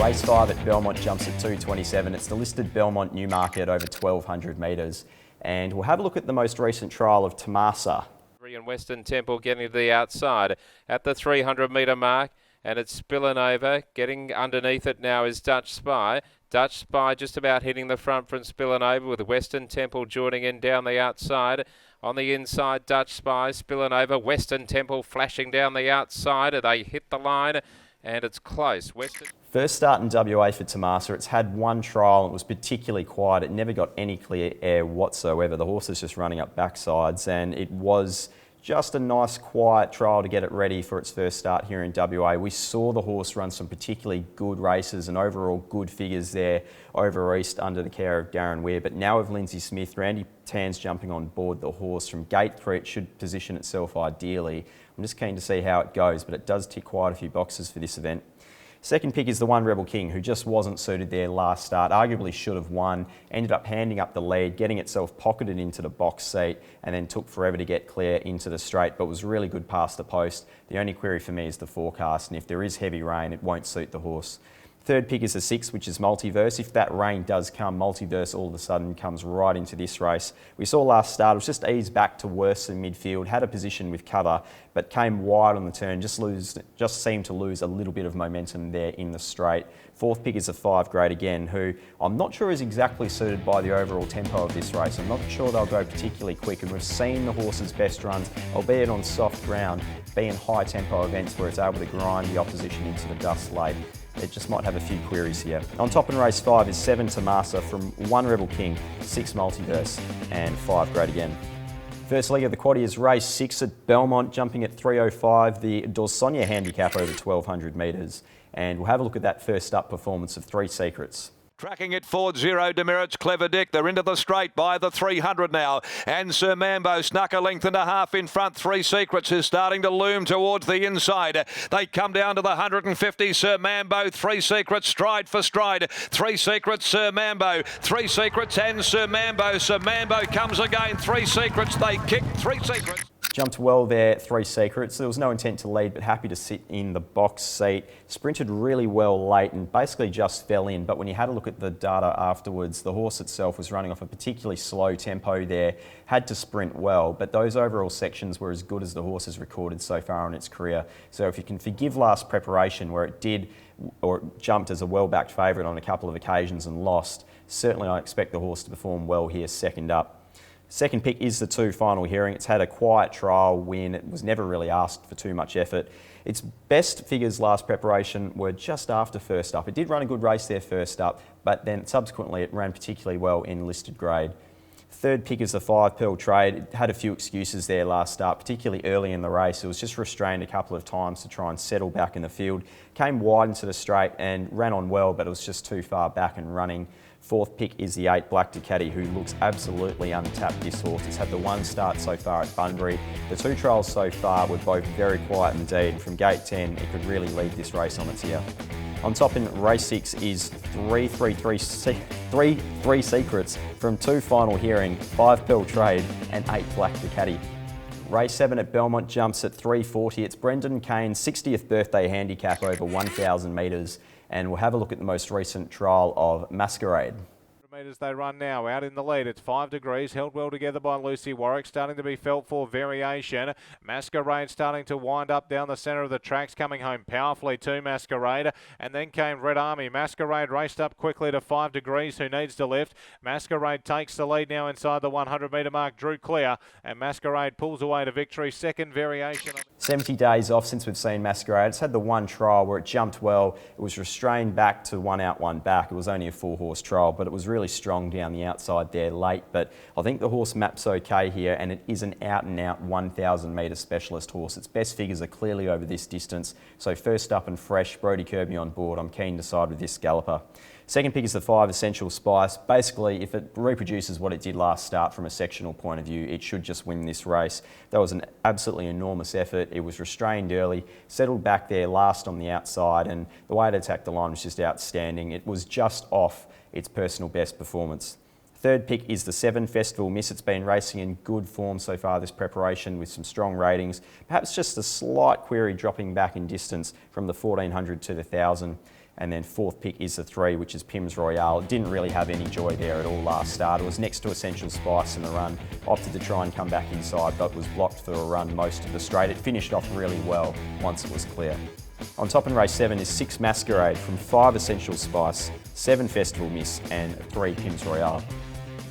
Race 5 at Belmont jumps at 2:27. It's the listed Belmont Newmarket over 1,200 metres. And we'll have a look at the most recent trial of Tomasa. And Western Temple getting to the outside at the 300 metre mark, and it's spilling over. Getting underneath it now is Dutch Spy. Dutch Spy just about hitting the front from spilling over, with Western Temple joining in down the outside. On the inside, Dutch Spy spilling over. Western Temple flashing down the outside. They hit the line and it's close. First start in WA for Tomasa. It's had one trial and it was particularly quiet. It never got any clear air whatsoever. The horse is just running up backsides, and it was just a nice quiet trial to get it ready for its first start here in WA. We saw the horse run some particularly good races and overall good figures there over east under the care of Darren Weir. But now with Lindsay Smith, Randy Tan's jumping on board the horse from gate 3. It should position itself ideally. I'm just keen to see how it goes, but it does tick quite a few boxes for this event. Second pick is the one Rebel King, who just wasn't suited there last start, arguably should have won, ended up handing up the lead, getting itself pocketed into the box seat, and then took forever to get clear into the straight, but was really good past the post. The only query for me is the forecast, and if there is heavy rain, it won't suit the horse. Third pick is the 6, which is Multiverse. If that rain does come, Multiverse all of a sudden comes right into this race. We saw last start, it was just eased back to worse in midfield, had a position with cover, but came wide on the turn, just seemed to lose a little bit of momentum there in the straight. Fourth pick is a 5 grade again, who I'm not sure is exactly suited by the overall tempo of this race. I'm not sure they'll go particularly quick, and we've seen the horse's best runs, albeit on soft ground, be in high tempo events where it's able to grind the opposition into the dust late. It just might have a few queries here. On top in race 5 is 7 Tomasa from 1 Rebel King, 6 Multiverse and 5 grade again. First leg of the quaddie is race 6 at Belmont, jumping at 3:05, the Dorsonia handicap over 1,200 metres. And we'll have a look at that first up performance of 3 Secrets. Tracking it forward, Zero Demerits, Clever Dick. They're into the straight by the 300 now. And Sir Mambo snuck a length and a half in front. 3 Secrets is starting to loom towards the inside. They come down to the 150. Sir Mambo, 3 Secrets, stride for stride. 3 Secrets, Sir Mambo. 3 Secrets and Sir Mambo. Sir Mambo comes again. 3 Secrets, they kick 3 Secrets. Jumped well there, 3 Secrets. There was no intent to lead, but happy to sit in the box seat. Sprinted really well late and basically just fell in. But when you had a look at the data afterwards, the horse itself was running off a particularly slow tempo there. Had to sprint well, but those overall sections were as good as the horse has recorded so far in its career. So if you can forgive last preparation where it did or jumped as a well-backed favourite on a couple of occasions and lost, certainly I expect the horse to perform well here second up. Second pick is the 2 Final Hearing. It's had a quiet trial win. It was never really asked for too much effort. Its best figures last preparation were just after first up. It did run a good race there first up, but then subsequently it ran particularly well in listed grade. Third pick is the 5 Pearl Trade. It had a few excuses there last start, particularly early in the race. It was just restrained a couple of times to try and settle back in the field. Came wide into the straight and ran on well, but it was just too far back and running. Fourth pick is the 8 Black Ducati, who looks absolutely untapped, this horse. It's had the 1 start so far at Bunbury. The 2 trials so far were both very quiet indeed. From gate 10, it could really lead this race on its ear. On top in race 6 is 3 Secrets from 2 Final Hearing, 5 Pearl Trade and 8 Black Ducati. Race 7 at Belmont jumps at 3:40. It's Brendan Kane's 60th birthday handicap over 1,000 metres. And we'll have a look at the most recent trial of Masquerade. Metres they run now, out in the lead. It's 5 Degrees, held well together by Lucy Warwick, starting to be felt for variation. Masquerade starting to wind up down the centre of the tracks, coming home powerfully to Masquerade. And then came Red Army. Masquerade raced up quickly to 5 Degrees, who needs to lift. Masquerade takes the lead now inside the 100 metre mark, drew clear, and Masquerade pulls away to victory. Second variation. 70 days off since we've seen Masquerade. It's had the 1 trial where it jumped well. It was restrained back to 1 out, 1 back. It was only a 4-horse trial, but it was really strong down the outside there late. But I think the horse maps okay here, and it is an out-and-out 1,000 metre specialist horse. Its best figures are clearly over this distance. So first up and fresh, Brodie Kirby on board. I'm keen to side with this galloper. Second pick is the 5 Essential Spice. Basically, if it reproduces what it did last start from a sectional point of view, it should just win this race. That was an absolutely enormous effort. It was restrained early, settled back there last on the outside, and the way it attacked the line was just outstanding. It was just off its personal best performance. Third pick is the 7 Festival Miss. It's been racing in good form so far this preparation with some strong ratings. Perhaps just a slight query dropping back in distance from the 1400 to the 1000. And then fourth pick is the 3, which is Pims Royale. It didn't really have any joy there at all last start. It was next to Essential Spice in the run, opted to try and come back inside, but was blocked for a run most of the straight. It finished off really well once it was clear. On top in race 7 is 6 Masquerade from 5 Essential Spice, 7 Festival Miss and 3 Pims Royale.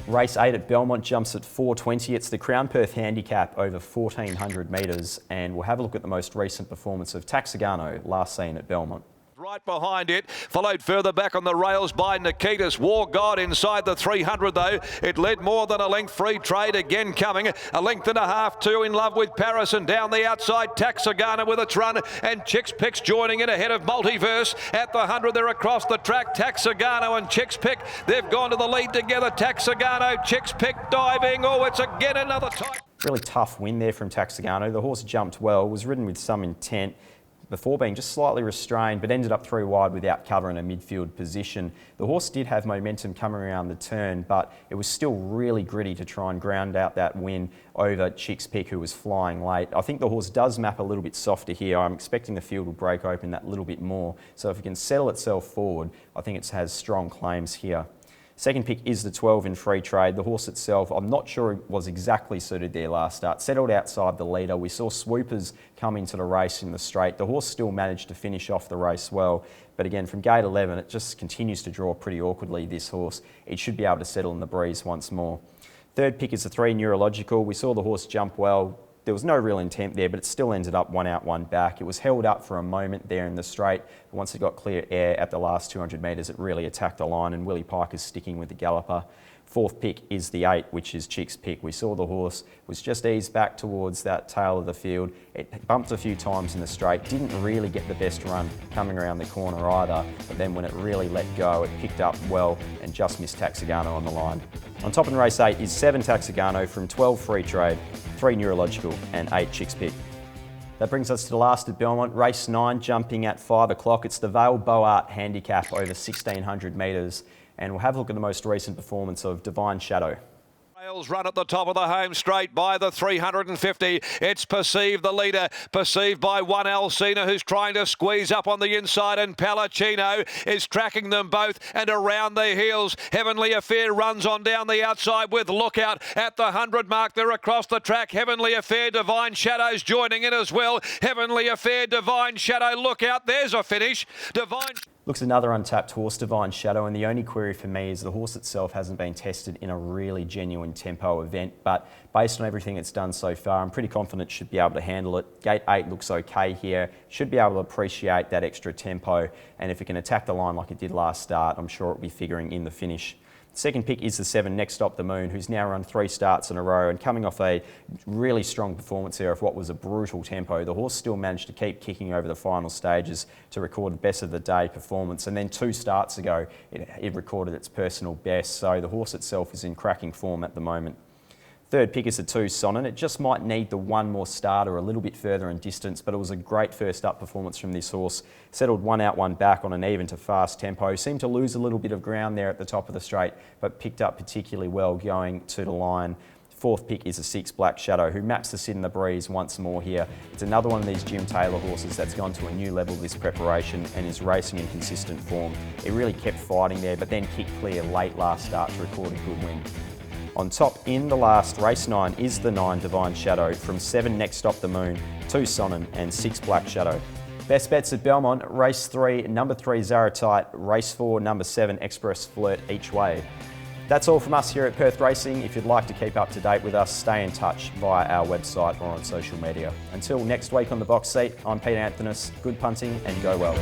Race 8 at Belmont jumps at 4:20. It's the Crown Perth handicap over 1,400 metres, and we'll have a look at the most recent performance of Taxigano, last seen at Belmont. Right behind it, followed further back on the rails by Nikitas. War God inside the 300 though. It led more than a length. Free Trade again coming. A length and a half, 2 in love with Paris, and down the outside Taxigano with its run, and Chicks Pick's joining in ahead of Multiverse. At the 100 they're across the track. Taxigano and Chicks Pick, they've gone to the lead together. Taxigano, Chicks Pick diving. Oh, it's again another time. Really tough win there from Taxigano. The horse jumped well, was ridden with some intent before being just slightly restrained, but ended up 3 wide without cover in a midfield position. The horse did have momentum coming around the turn, but it was still really gritty to try and ground out that win over Chicks Pick, who was flying late. I think the horse does map a little bit softer here. I'm expecting the field will break open that little bit more. So if it can settle itself forward, I think it has strong claims here. Second pick is the 12 in Free Trade. The horse itself, I'm not sure it was exactly suited there last start. Settled outside the leader. We saw swoopers come into the race in the straight. The horse still managed to finish off the race well. But again, from gate 11, it just continues to draw pretty awkwardly, this horse. It should be able to settle in the breeze once more. Third pick is the 3 Neurological. We saw the horse jump well. There was no real intent there, but it still ended up 1 out, 1 back. It was held up for a moment there in the straight, but once it got clear air at the last 200 metres, it really attacked the line, and Willie Pike is sticking with the galloper. Fourth pick is the 8, which is Chicks Pick. We saw the horse was just eased back towards that tail of the field. It bumped a few times in the straight, didn't really get the best run coming around the corner either, but then when it really let go, it picked up well and just missed Taxigano on the line. On top in race 8 is 7 Taxigano from 12 Free Trade, 3 Neurological and 8 Chicks Pick. That brings us to the last at Belmont, race 9, jumping at 5 o'clock. It's the Vale Boart handicap over 1,600 metres, and we'll have a look at the most recent performance of Divine Shadow. Rails run at the top of the home straight by the 350. It's Perceived, the leader. Perceived by 1 Alcina, who's trying to squeeze up on the inside, and Palacino is tracking them both and around their heels. Heavenly Affair runs on down the outside with Lookout at the 100 mark. They're across the track. Heavenly Affair, Divine Shadow's joining in as well. Heavenly Affair, Divine Shadow, Lookout. There's a finish. Divine... Looks another untapped horse, Divine Shadow, and the only query for me is the horse itself hasn't been tested in a really genuine tempo event, but based on everything it's done so far, I'm pretty confident it should be able to handle it. Gate 8 looks okay here, should be able to appreciate that extra tempo, and if it can attack the line like it did last start, I'm sure it'll be figuring in the finish. Second pick is the 7, Next Stop the Moon, who's now run 3 starts in a row and coming off a really strong performance there of what was a brutal tempo. The horse still managed to keep kicking over the final stages to record the best of the day performance, and then 2 starts ago it recorded its personal best, so the horse itself is in cracking form at the moment. Third pick is the 2, Sonnen. It just might need the 1 more starter a little bit further in distance, but it was a great first up performance from this horse. Settled 1 out, 1 back on an even to fast tempo. Seemed to lose a little bit of ground there at the top of the straight, but picked up particularly well going to the line. Fourth pick is a 6, Black Shadow, who maps the sit in the breeze once more here. It's another one of these Jim Taylor horses that's gone to a new level this preparation and is racing in consistent form. It really kept fighting there, but then kicked clear late last start to record a good win. On top in the last, race 9 is the 9, Divine Shadow, from 7, Next Stop the Moon, 2, Sonnen and 6, Black Shadow. Best bets at Belmont, race 3, number 3, Zaratite, race 4, number 7, Express Flirt each way. That's all from us here at Perth Racing. If you'd like to keep up to date with us, stay in touch via our website or on social media. Until next week on the box seat, I'm Peter Anthonys. Good punting and go well.